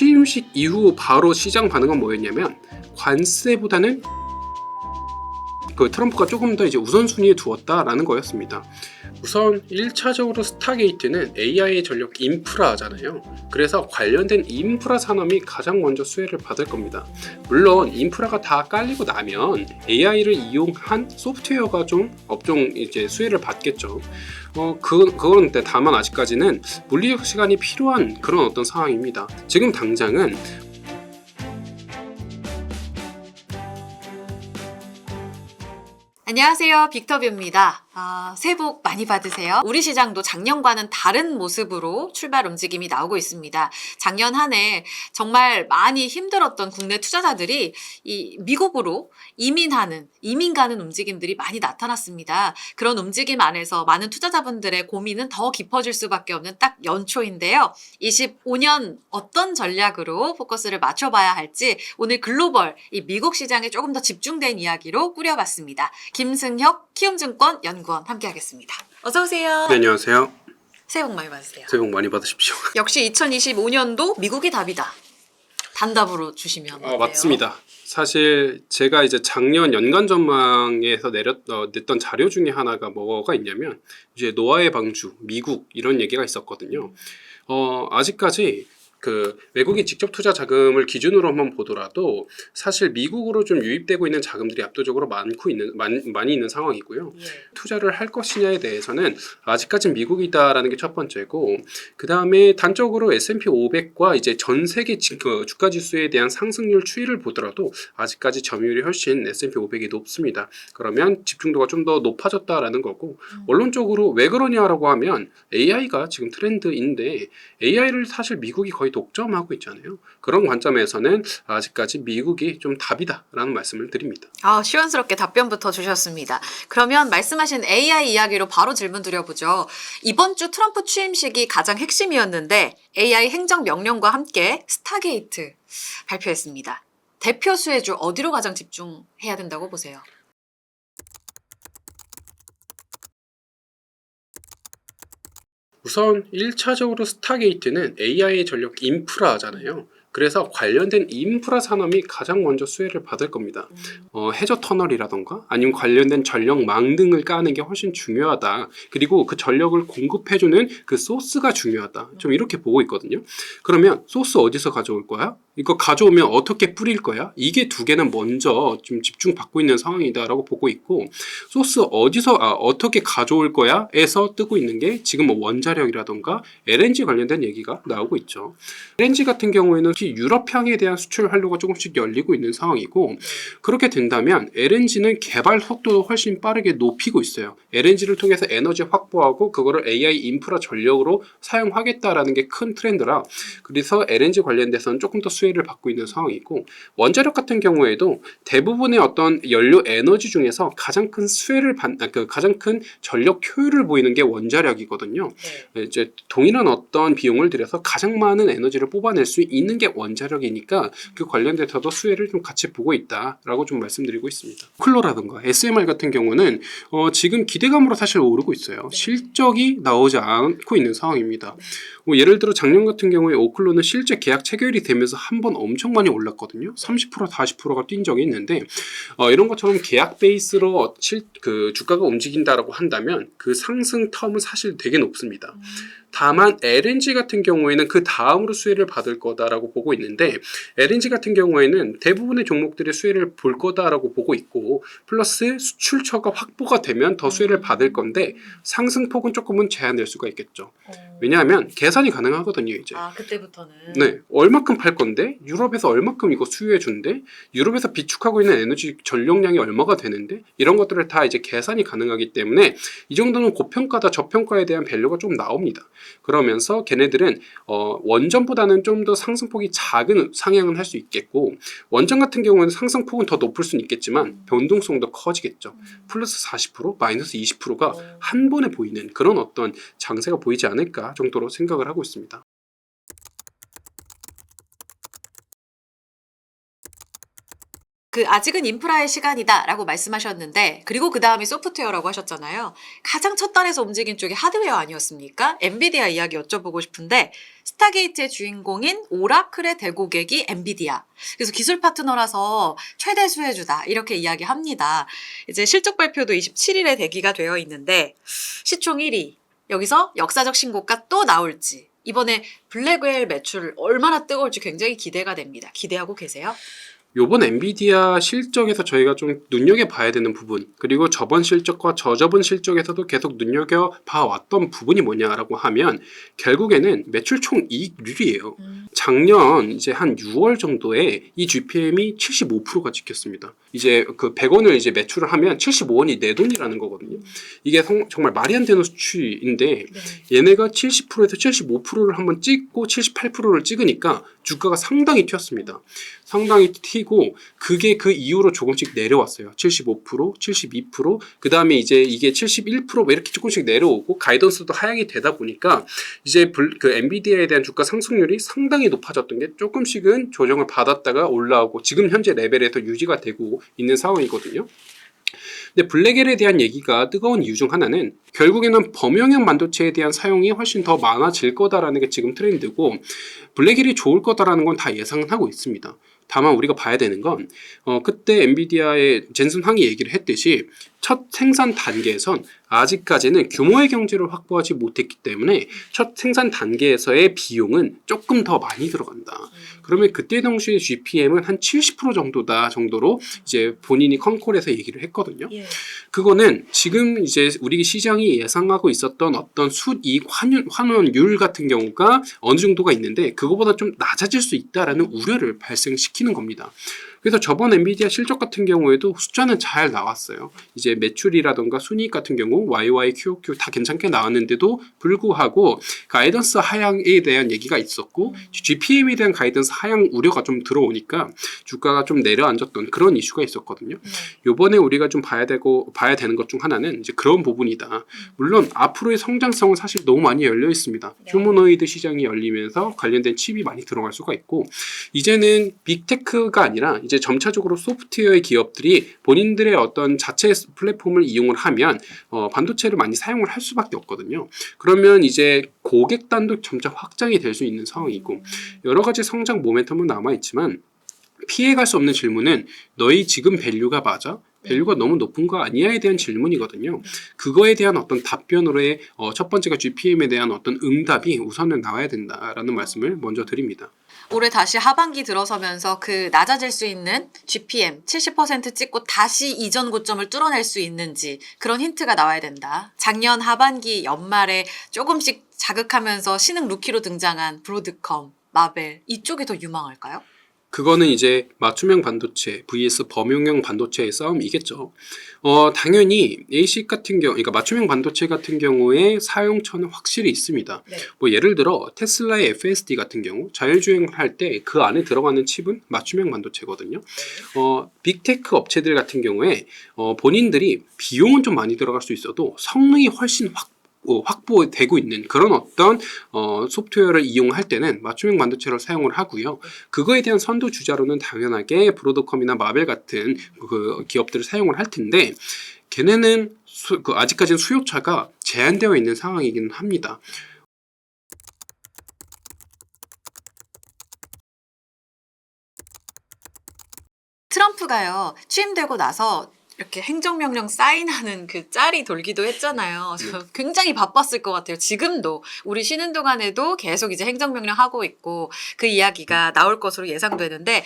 취임식 이후 바로 시장 반응은 뭐였냐면 관세보다는 그 트럼프가 조금 더 이제 우선순위에 두었다라는 거였습니다. 우선 1차적으로 스타게이트는 AI의 전력 인프라잖아요. 그래서 관련된 인프라 산업이 가장 먼저 수혜를 받을 겁니다. 물론 인프라가 다 깔리고 나면 AI를 이용한 소프트웨어가 좀 업종 이제 수혜를 받겠죠. 그건 다만 아직까지는 물리적 시간이 필요한 그런 어떤 상황입니다. 지금 당장은 안녕하세요, 빅터뷰입니다. 새해 복 많이 받으세요. 우리 시장도 작년과는 다른 모습으로 출발 움직임이 나오고 있습니다. 작년 한 해 정말 많이 힘들었던 국내 투자자들이 이 미국으로 이민 가는 움직임들이 많이 나타났습니다. 그런 움직임 안에서 많은 투자자분들의 고민은 더 깊어질 수밖에 없는 딱 연초인데요. 25년 어떤 전략으로 포커스를 맞춰봐야 할지 오늘 글로벌 이 미국 시장에 조금 더 집중된 이야기로 꾸려봤습니다. 김승혁 키움증권 연구원 함께하겠습니다. 어서 오세요. 네, 안녕하세요. 새해 복 많이 받으세요. 새해 복 많이 받으십시오. 역시 2025년도 미국이 답이다. 단답으로 주시면 어때요? 맞습니다. 사실 제가 이제 작년 연간 전망에서 냈던 자료 중에 하나가 뭐가 있냐면 이제 노아의 방주, 미국 이런 얘기가 있었거든요. 아직까지 그 외국인 직접 투자 자금을 기준으로 한번 보더라도 사실 미국으로 좀 유입되고 있는 자금들이 압도적으로 많이 있는 상황이고요. 예. 투자를 할 것이냐에 대해서는 아직까지는 미국이다라는 게 첫 번째고, 그 다음에 단적으로 S&P 500과 이제 전 세계 주가 지수에 대한 상승률 추이를 보더라도 아직까지 점유율이 훨씬 S&P 500이 높습니다. 그러면 집중도가 좀 더 높아졌다라는 거고, 원론적으로 왜 그러냐라고 하면 AI가 지금 트렌드인데 AI를 사실 미국이 거의 독점하고 있잖아요. 그런 관점에서는 아직까지 미국이 좀 답이다라는 말씀을 드립니다. 시원스럽게 답변부터 주셨습니다. 그러면 말씀하신 AI 이야기로 바로 질문 드려보죠. 이번 주 트럼프 취임식이 가장 핵심이었는데 AI 행정명령과 함께 스타게이트 발표했습니다. 대표 수혜주 어디로 가장 집중해야 된다고 보세요? 우선 1차적으로 스타게이트는 AI의 전력 인프라잖아요. 그래서 관련된 인프라 산업이 가장 먼저 수혜를 받을 겁니다. 해저 터널이라던가 아니면 관련된 전력망 등을 까는 게 훨씬 중요하다. 그리고 그 전력을 공급해주는 그 소스가 중요하다. 좀 이렇게 보고 있거든요. 그러면 소스 어디서 가져올 거야? 이거 가져오면 어떻게 뿌릴 거야? 이게 두 개는 먼저 좀 집중받고 있는 상황이다라고 보고 있고, 소스 어떻게 가져올 거야? 에서 뜨고 있는 게 지금 뭐 원자력이라던가 LNG 관련된 얘기가 나오고 있죠. LNG 같은 경우에는 유럽향에 대한 수출 활로가 조금씩 열리고 있는 상황이고, 그렇게 된다면 LNG는 개발 속도도 훨씬 빠르게 높이고 있어요. LNG를 통해서 에너지 확보하고 그거를 AI 인프라 전력으로 사용하겠다라는 게 큰 트렌드라, 그래서 LNG 관련돼서는 조금 더 수혜를 받고 있는 상황이고, 원자력 같은 경우에도 대부분의 어떤 연료 에너지 중에서 가장 큰 가장 큰 전력 효율을 보이는 게 원자력이거든요. 네. 이제 동일한 어떤 비용을 들여서 가장 많은 에너지를 뽑아낼 수 있는 게 원자력이니까 그 관련돼서도 수혜를 좀 같이 보고 있다라고 좀 말씀드리고 있습니다. 오클로라든가 SMR 같은 경우는 지금 기대감으로 사실 오르고 있어요. 실적이 나오지 않고 있는 상황입니다. 예를 들어 작년 같은 경우에 오클로는 실제 계약 체결이 되면서 한 번 엄청 많이 올랐거든요. 30% 40%가 뛴 적이 있는데, 이런 것처럼 계약 베이스로 그 주가가 움직인다라고 한다면 그 상승 텀은 사실 되게 높습니다. 다만 LNG 같은 경우에는 그 다음으로 수혜를 받을 거다라고 보고 있는데, LNG 같은 경우에는 대부분의 종목들이 수혜를 볼 거다라고 보고 있고, 플러스 수출처가 확보가 되면 더 수혜를 받을 건데 상승폭은 조금은 제한될 수가 있겠죠. 왜냐하면 계산이 가능하거든요. 이제 그때부터는. 네, 얼마큼 팔 건데 유럽에서 얼마큼 이거 수유해 준대, 유럽에서 비축하고 있는 에너지 전력량이 얼마가 되는데, 이런 것들을 다 이제 계산이 가능하기 때문에 이 정도는 고평가다 저평가에 대한 밸류가 좀 나옵니다. 그러면서 걔네들은 원전보다는 좀 더 상승폭이 작은 상향은 할 수 있겠고, 원전 같은 경우는 상승폭은 더 높을 수는 있겠지만 변동성도 커지겠죠. 플러스 40% 마이너스 20%가 한 번에 보이는 그런 어떤 장세가 보이지 않을까 정도로 생각을 하고 있습니다. 아직은 인프라의 시간이다라고 말씀하셨는데, 그리고 그 다음이 소프트웨어라고 하셨잖아요. 가장 첫 단에서 움직인 쪽이 하드웨어 아니었습니까? 엔비디아 이야기 여쭤보고 싶은데, 스타게이트의 주인공인 오라클의 대고객이 엔비디아. 그래서 기술 파트너라서 최대 수혜주다 이렇게 이야기합니다. 이제 실적 발표도 27일에 대기가 되어 있는데, 시총 1위. 여기서 역사적 신고가 또 나올지. 이번에 블랙웰 매출 얼마나 뜨거울지 굉장히 기대가 됩니다. 기대하고 계세요? 요번 엔비디아 실적에서 저희가 좀 눈여겨봐야 되는 부분, 그리고 저번 실적과 저저번 실적에서도 계속 눈여겨봐왔던 부분이 뭐냐라고 하면 결국에는 매출 총이익률이에요. 작년 이제 한 6월 정도에 이 GPM이 75%가 찍혔습니다. 이제 그 100원을 이제 매출을 하면 75원이 내 돈이라는 거거든요. 이게 정말 말이 안 되는 수치인데 얘네가 70%에서 75%를 한번 찍고 78%를 찍으니까 주가가 상당히 튀었습니다. 상당히 튀고 그게 그 이후로 조금씩 내려왔어요. 75%, 72%, 그 다음에 이제 이게 71% 이렇게 조금씩 내려오고 가이던스도 하향이 되다 보니까 이제 그 엔비디아에 대한 주가 상승률이 상당히 높아졌던 게 조금씩은 조정을 받았다가 올라오고 지금 현재 레벨에서 유지가 되고 있는 상황이거든요. 근데 블랙웰에 대한 얘기가 뜨거운 이유 중 하나는 결국에는 범용형 반도체에 대한 사용이 훨씬 더 많아질 거다라는 게 지금 트렌드고 블랙웰이 좋을 거다라는 건 다 예상은 하고 있습니다. 다만 우리가 봐야 되는 건 그때 엔비디아의 젠슨 황이 얘기를 했듯이 첫 생산 단계에선 아직까지는 규모의 경제를 확보하지 못했기 때문에 첫 생산 단계에서의 비용은 조금 더 많이 들어간다. 그러면 그때 당시의 GPM은 한 70% 정도다 정도로 이제 본인이 컨콜에서 얘기를 했거든요. 그거는 지금 이제 우리 시장이 예상하고 있었던 어떤 순이익 환원율 같은 경우가 어느 정도가 있는데 그거보다 좀 낮아질 수 있다라는 우려를 발생시키는 겁니다. 그래서 저번 엔비디아 실적 같은 경우에도 숫자는 잘 나왔어요. 이제 매출이라던가 순이익 같은 경우 YY, QOQ 다 괜찮게 나왔는데도 불구하고 가이던스 하향에 대한 얘기가 있었고 GPM에 대한 가이던스 하향 우려가 좀 들어오니까 주가가 좀 내려앉았던 그런 이슈가 있었거든요. 요번에 우리가 좀 봐야 되는 것 중 하나는 이제 그런 부분이다. 물론 앞으로의 성장성은 사실 너무 많이 열려 있습니다. 휴머노이드 시장이 열리면서 관련된 칩이 많이 들어갈 수가 있고 이제는 빅테크가 아니라 이제 점차적으로 소프트웨어의 기업들이 본인들의 어떤 자체 플랫폼을 이용을 하면 반도체를 많이 사용을 할 수밖에 없거든요. 그러면 이제 고객단도 점차 확장이 될 수 있는 상황이고 여러 가지 성장 모멘텀은 남아있지만 피해갈 수 없는 질문은 너희 지금 밸류가 맞아? 밸류가 너무 높은 거 아니야에 대한 질문이거든요. 그거에 대한 어떤 답변으로의 첫 번째가 GPM에 대한 어떤 응답이 우선은 나와야 된다라는 말씀을 먼저 드립니다. 올해 다시 하반기 들어서면서 그 낮아질 수 있는 GPM 70% 찍고 다시 이전 고점을 뚫어낼 수 있는지 그런 힌트가 나와야 된다. 작년 하반기 연말에 조금씩 자극하면서 신흥 루키로 등장한 브로드컴, 마벨 이쪽이 더 유망할까요? 그거는 이제 맞춤형 반도체 vs 범용형 반도체의 싸움이겠죠. 당연히 ASIC 같은 경우, 그러니까 맞춤형 반도체 같은 경우에 사용처는 확실히 있습니다. 뭐 예를 들어 테슬라의 FSD 같은 경우 자율주행을 할 때 그 안에 들어가는 칩은 맞춤형 반도체거든요. 빅테크 업체들 같은 경우에 본인들이 비용은 좀 많이 들어갈 수 있어도 성능이 훨씬 확보되고 있는 그런 어떤 소프트웨어를 이용할 때는 맞춤형 반도체를 사용을 하고요. 그거에 대한 선도 주자로는 당연하게 브로드컴이나 마벨 같은 그 기업들을 사용을 할 텐데 걔네는 아직까지는 수요차가 제한되어 있는 상황이기는 합니다. 트럼프가요 취임되고 나서 이렇게 행정명령 사인하는 그 짤이 돌기도 했잖아요. 굉장히 바빴을 것 같아요. 지금도 우리 쉬는 동안에도 계속 이제 행정명령 하고 있고 그 이야기가 나올 것으로 예상되는데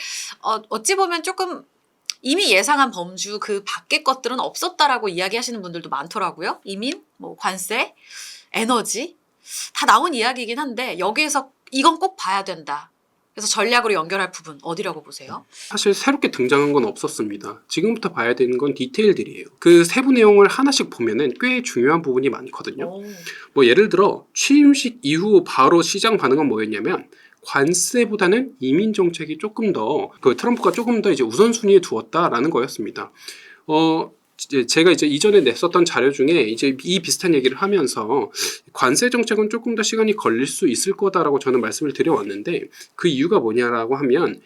어찌 보면 조금 이미 예상한 범주 그 밖의 것들은 없었다라고 이야기하시는 분들도 많더라고요. 이민, 뭐 관세, 에너지 다 나온 이야기이긴 한데 여기에서 이건 꼭 봐야 된다. 그래서 전략으로 연결할 부분 어디라고 보세요? 사실 새롭게 등장한 건 없었습니다. 지금부터 봐야 되는 건 디테일들이에요. 그 세부 내용을 하나씩 보면은 꽤 중요한 부분이 많거든요. 뭐 예를 들어 취임식 이후 바로 시장 반응은 뭐였냐면 관세보다는 이민 정책이 조금 더 트럼프가 조금 더 이제 우선순위에 두었다라는 거였습니다. 제가 이제 이전에 냈었던 자료 중에 이제 이 비슷한 얘기를 하면서 관세 정책은 조금 더 시간이 걸릴 수 있을 거다라고 저는 말씀을 드려왔는데 그 이유가 뭐냐라고 하면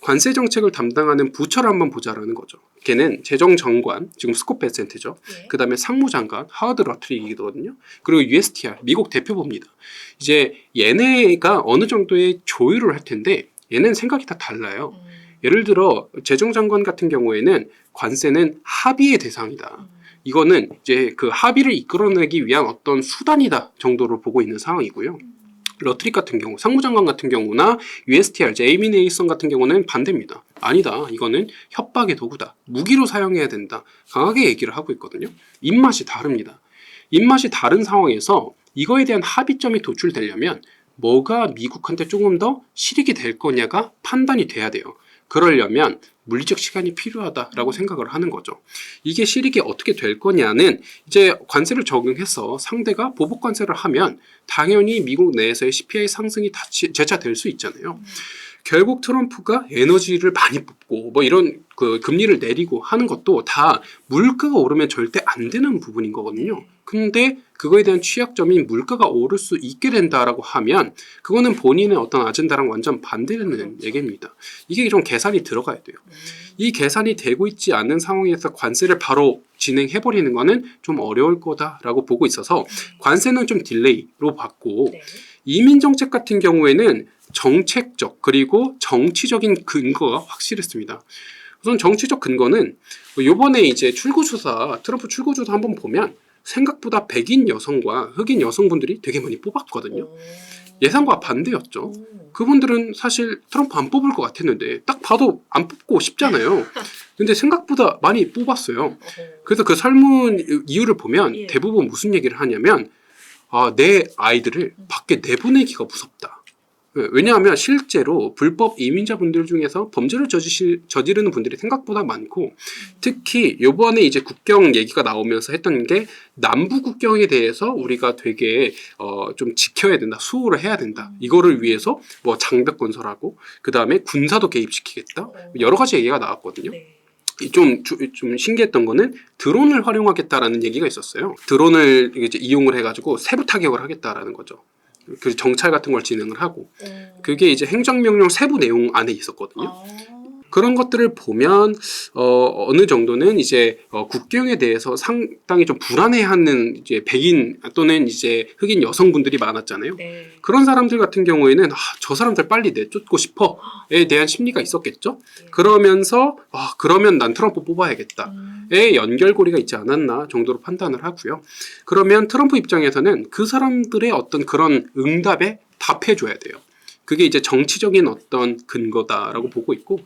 관세 정책을 담당하는 부처를 한번 보자라는 거죠. 걔는 재정정관, 지금 스콧 베센트죠. 예. 그 다음에 상무장관, 하워드 러트릭이거든요. 그리고 USTR, 미국 대표부입니다. 이제 얘네가 어느 정도의 조율을 할 텐데 얘는 생각이 다 달라요. 예를 들어 재정장관 같은 경우에는 관세는 합의의 대상이다. 이거는 이제 그 합의를 이끌어내기 위한 어떤 수단이다 정도로 보고 있는 상황이고요. 러트릭 같은 경우, 상무장관 같은 경우나 USTR, 제이미 네이선 같은 경우는 반대입니다. 아니다. 이거는 협박의 도구다. 무기로 사용해야 된다. 강하게 얘기를 하고 있거든요. 입맛이 다릅니다. 입맛이 다른 상황에서 이거에 대한 합의점이 도출되려면 뭐가 미국한테 조금 더 실익이 될 거냐가 판단이 돼야 돼요. 그러려면 물리적 시간이 필요하다라고 생각을 하는 거죠. 이게 실익이 어떻게 될 거냐는 이제 관세를 적용해서 상대가 보복 관세를 하면 당연히 미국 내에서의 CPI 상승이 재차될 수 있잖아요. 결국 트럼프가 에너지를 많이 뽑고 뭐 이런 그 금리를 내리고 하는 것도 다 물가가 오르면 절대 안 되는 부분인 거거든요. 근데 그거에 대한 취약점인 물가가 오를 수 있게 된다라고 하면 그거는 본인의 어떤 아젠다랑 완전 반대되는 얘기입니다. 이게 좀 계산이 들어가야 돼요. 이 계산이 되고 있지 않은 상황에서 관세를 바로 진행해버리는 거는 좀 어려울 거다라고 보고 있어서 관세는 좀 딜레이로 봤고 이민 정책 같은 경우에는 정책적 그리고 정치적인 근거가 확실했습니다. 우선 정치적 근거는 요번에 이제 출구조사, 트럼프 출구조사 한번 보면 생각보다 백인 여성과 흑인 여성분들이 되게 많이 뽑았거든요. 예상과 반대였죠. 그분들은 사실 트럼프 안 뽑을 것 같았는데 딱 봐도 안 뽑고 싶잖아요. 근데 생각보다 많이 뽑았어요. 그래서 그 설문 이유를 보면 대부분 무슨 얘기를 하냐면 내 아이들을 밖에 내보내기가 무섭다. 왜냐하면 실제로 불법 이민자분들 중에서 범죄를 저지르는 분들이 생각보다 많고 특히 요번에 이제 국경 얘기가 나오면서 했던 게 남부 국경에 대해서 우리가 되게 좀 지켜야 된다, 수호를 해야 된다. 이거를 위해서 뭐 장벽 건설하고 그 다음에 군사도 개입시키겠다. 여러 가지 얘기가 나왔거든요. 좀 신기했던 거는 드론을 활용하겠다라는 얘기가 있었어요. 드론을 이제 이용을 해가지고 세부 타격을 하겠다라는 거죠. 그 정찰 같은 걸 진행을 하고 그게 이제 행정명령 세부 내용 안에 있었거든요. 그런 것들을 보면 어느 정도는 이제 국경에 대해서 상당히 좀 불안해하는 이제 백인 또는 이제 흑인 여성분들이 많았잖아요. 그런 사람들 같은 경우에는 저 사람들 빨리 내쫓고 싶어에 대한 심리가 있었겠죠. 그러면서 그러면 난 트럼프 뽑아야겠다에 연결고리가 있지 않았나 정도로 판단을 하고요. 그러면 트럼프 입장에서는 그 사람들의 어떤 그런 응답에 답해줘야 돼요. 그게 이제 정치적인 어떤 근거다라고 보고 있고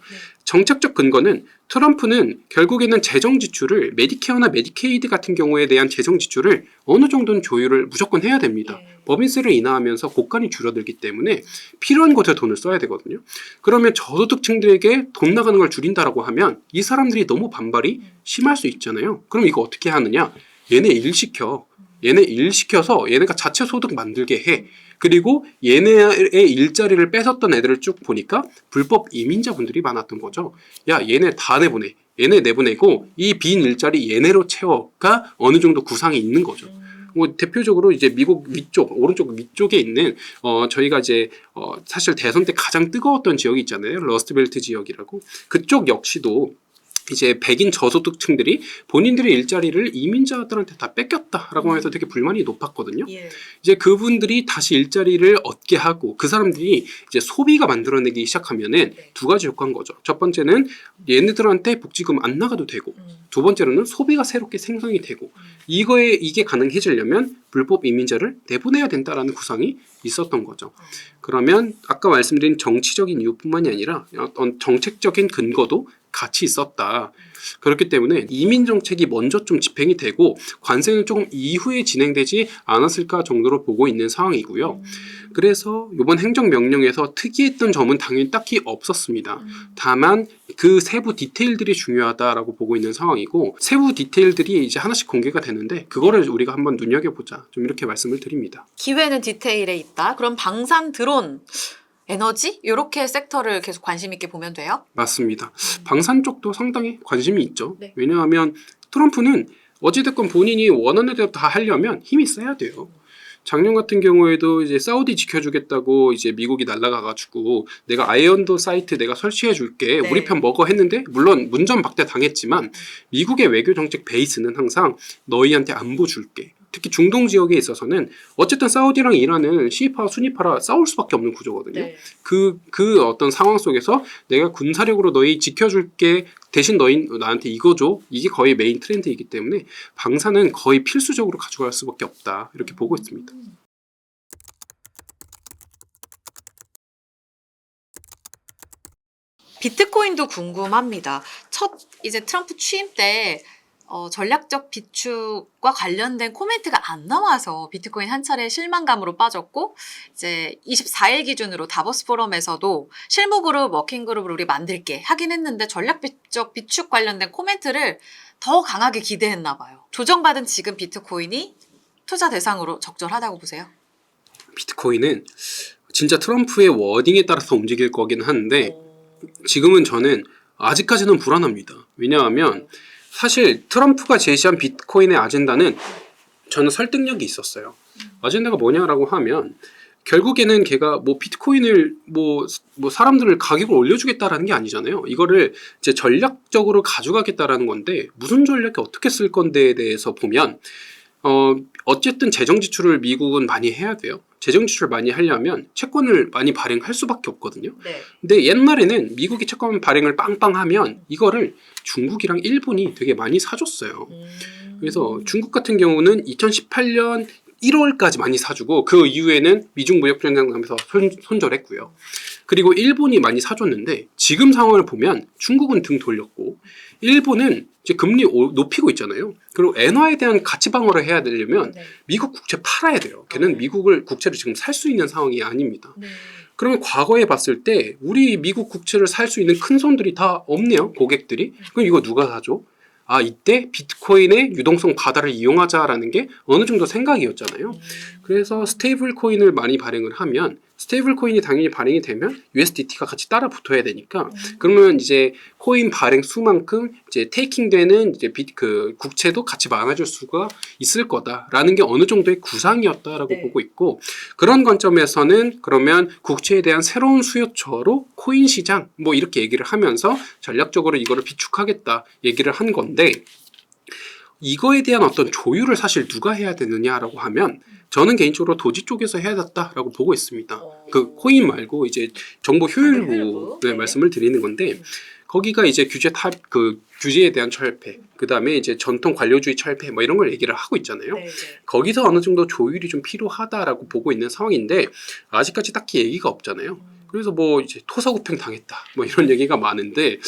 정책적 근거는 트럼프는 결국에는 재정 지출을 메디케어나 메디케이드 같은 경우에 대한 재정 지출을 어느 정도는 조율을 무조건 해야 됩니다. 법인세를 인하하면서 곳간이 줄어들기 때문에 필요한 곳에 돈을 써야 되거든요. 그러면 저소득층들에게 돈 나가는 걸 줄인다라고 하면 이 사람들이 너무 반발이 심할 수 있잖아요. 그럼 이거 어떻게 하느냐? 얘네 일 시켜서 얘네가 자체 소득 만들게 해. 그리고 얘네의 일자리를 뺏었던 애들을 쭉 보니까 불법 이민자분들이 많았던 거죠. 야, 얘네 다 내보내. 얘네 내보내고 이 빈 일자리 얘네로 채워가 어느 정도 구상이 있는 거죠. 뭐 대표적으로 이제 미국 위쪽, 오른쪽 위쪽에 있는 저희가 이제 사실 대선 때 가장 뜨거웠던 지역이 있잖아요. 러스트벨트 지역이라고. 그쪽 역시도 이제 백인 저소득층들이 본인들의 일자리를 이민자들한테 다 뺏겼다라고 해서 되게 불만이 높았거든요. 이제 그분들이 다시 일자리를 얻게 하고 그 사람들이 이제 소비가 만들어내기 시작하면은 두 가지 효과인 거죠. 첫 번째는 얘네들한테 복지금 안 나가도 되고 두 번째로는 소비가 새롭게 생성이 되고 이게 가능해지려면 불법 이민자를 내보내야 된다라는 구상이 있었던 거죠. 그러면 아까 말씀드린 정치적인 이유뿐만이 아니라 어떤 정책적인 근거도 같이 있었다. 그렇기 때문에 이민 정책이 먼저 좀 집행이 되고 관세는 조금 이후에 진행되지 않았을까 정도로 보고 있는 상황이고요. 그래서 이번 행정명령에서 특이했던 점은 당연히 딱히 없었습니다. 다만 그 세부 디테일들이 중요하다라고 보고 있는 상황이고 세부 디테일들이 이제 하나씩 공개가 되는데 그거를 우리가 한번 눈여겨보자. 좀 이렇게 말씀을 드립니다. 기회는 디테일에 있다. 그럼 방산 드론 에너지? 이렇게 섹터를 계속 관심 있게 보면 돼요? 맞습니다. 방산 쪽도 상당히 관심이 있죠. 네. 왜냐하면 트럼프는 어찌됐건 본인이 원하는 대로 다 하려면 힘이 세야 돼요. 작년 같은 경우에도 이제 사우디 지켜주겠다고 이제 미국이 날라가가지고 내가 아이언도 사이트 내가 설치해줄게 네. 우리 편 먹어 했는데 물론 문전박대 당했지만 미국의 외교 정책 베이스는 항상 너희한테 안보 줄게. 특히 중동 지역에 있어서는 어쨌든 사우디랑 이란은 시파와 순위파라 싸울 수밖에 없는 구조거든요. 네. 그 어떤 상황 속에서 내가 군사력으로 너희 지켜줄게 대신 너희 나한테 이거 줘 이게 거의 메인 트렌드이기 때문에 방사는 거의 필수적으로 가져갈 수밖에 없다 이렇게 보고 있습니다. 비트코인도 궁금합니다. 첫 이제 트럼프 취임 때 전략적 비축과 관련된 코멘트가 안 나와서 비트코인 한 차례 실망감으로 빠졌고 이제 24일 기준으로 다보스 포럼에서도 실무그룹, 워킹그룹을 우리 만들게 하긴 했는데 전략적 비축 관련된 코멘트를 더 강하게 기대했나 봐요. 조정받은 지금 비트코인이 투자 대상으로 적절하다고 보세요? 비트코인은 진짜 트럼프의 워딩에 따라서 움직일 거긴 한데 지금은 저는 아직까지는 불안합니다. 왜냐하면 사실 트럼프가 제시한 비트코인의 아젠다는 저는 설득력이 있었어요. 아젠다가 뭐냐라고 하면 결국에는 걔가 뭐 비트코인을 뭐 사람들을 가격을 올려주겠다라는 게 아니잖아요. 이거를 이제 전략적으로 가져가겠다라는 건데 무슨 전략에 어떻게 쓸 건데에 대해서 보면 어쨌든 재정 지출을 미국은 많이 해야 돼요. 재정 지출을 많이 하려면 채권을 많이 발행할 수밖에 없거든요. 네. 근데 옛날에는 미국이 채권 발행을 빵빵하면 이거를 중국이랑 일본이 되게 많이 사줬어요. 그래서 중국 같은 경우는 2018년 1월까지 많이 사주고 그 이후에는 미중 무역 전쟁 나면서 손절했고요. 그리고 일본이 많이 사줬는데 지금 상황을 보면 중국은 등 돌렸고 일본은 이제 금리 높이고 있잖아요. 그리고 엔화에 대한 가치 방어를 해야 되려면 네. 미국 국채 팔아야 돼요. 걔는 미국을 국채를 지금 살 수 있는 상황이 아닙니다. 네. 그러면 과거에 봤을 때 우리 미국 국채를 살 수 있는 큰 손들이 다 없네요. 고객들이. 그럼 이거 누가 사죠? 아, 이때 비트코인의 유동성 바다를 이용하자라는 게 어느 정도 생각이었잖아요. 그래서 스테이블 코인을 많이 발행을 하면 스테이블 코인이 당연히 발행이 되면 USDT가 같이 따라 붙어야 되니까 그러면 이제 코인 발행 수만큼 이제 테이킹되는 이제 그 국채도 같이 많아질 수가 있을 거다라는 게 어느 정도의 구상이었다라고 네. 보고 있고 그런 관점에서는 그러면 국채에 대한 새로운 수요처로 코인 시장 뭐 이렇게 얘기를 하면서 전략적으로 이거를 비축하겠다 얘기를 한 건데 이거에 대한 어떤 조율을 사실 누가 해야 되느냐라고 하면 저는 개인적으로 도지 쪽에서 해야 됐다라고 보고 있습니다. 그 코인 말고 이제 정보 효율부 효율부. 네, 네. 말씀을 드리는 건데 거기가 이제 규제에 대한 철폐, 그 다음에 이제 전통 관료주의 철폐 뭐 이런 걸 얘기를 하고 있잖아요. 네. 거기서 어느 정도 조율이 좀 필요하다라고 보고 있는 상황인데 아직까지 딱히 얘기가 없잖아요. 그래서 뭐 이제 토사구팽 당했다 뭐 이런 얘기가 많은데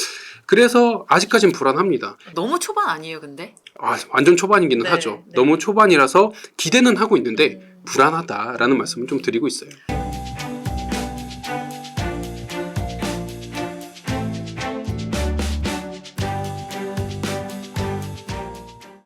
그래서 아직까지는 불안합니다. 너무 초반 아니에요, 근데? 아, 완전 초반이기는 네, 하죠. 네. 너무 초반이라서 기대는 하고 있는데 불안하다라는 말씀을 좀 드리고 있어요.